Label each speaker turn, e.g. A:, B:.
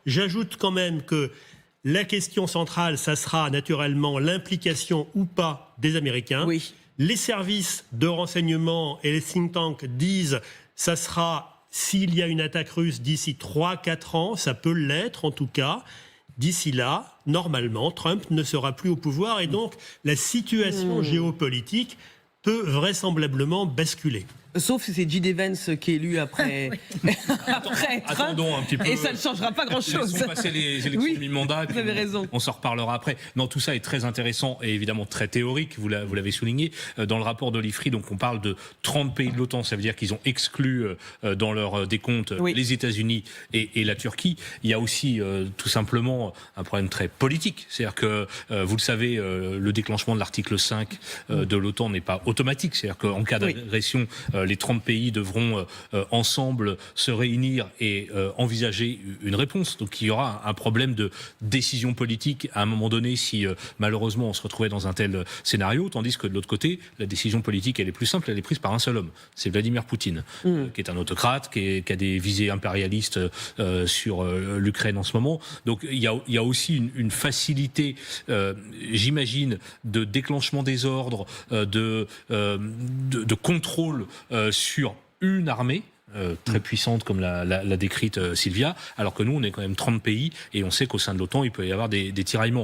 A: J'ajoute quand même que la question centrale, ça sera naturellement l'implication ou pas des Américains.
B: Oui.
A: Les services de renseignement et les think tanks disent ça sera, s'il y a une attaque russe d'ici 3-4 ans, ça peut l'être en tout cas. D'ici là, normalement, Trump ne sera plus au pouvoir et donc la situation géopolitique peut vraisemblablement basculer.
B: Sauf si c'est J.D. Vance qui est élu après, après Trump.
C: Attendons un petit peu.
B: Et ça ne changera pas grand-chose.
C: Laissons passer les élections de mi-mandat.
B: Vous avez raison.
C: On s'en reparlera après. Non, tout ça est très intéressant et évidemment très théorique, vous l'avez souligné. Dans le rapport d'Olifri, donc on parle de 30 pays de l'OTAN, ça veut dire qu'ils ont exclu dans leur décompte les États-Unis et la Turquie. Il y a aussi tout simplement un problème très politique. C'est-à-dire que, vous le savez, le déclenchement de l'article 5 de l'OTAN n'est pas automatique. C'est-à-dire qu'en cas d'agression, les 30 pays devront ensemble se réunir et envisager une réponse. Donc il y aura un problème de décision politique à un moment donné si malheureusement on se retrouvait dans un tel scénario, tandis que de l'autre côté, la décision politique elle est plus simple, elle est prise par un seul homme. C'est Vladimir Poutine, qui est un autocrate, qui a des visées impérialistes sur l'Ukraine en ce moment. Donc il y a aussi une facilité, j'imagine, de déclenchement des ordres, de contrôle sur une armée très puissante comme l'a décrite Sylvia, alors que nous on est quand même 30 pays et on sait qu'au sein de l'OTAN il peut y avoir des tiraillements.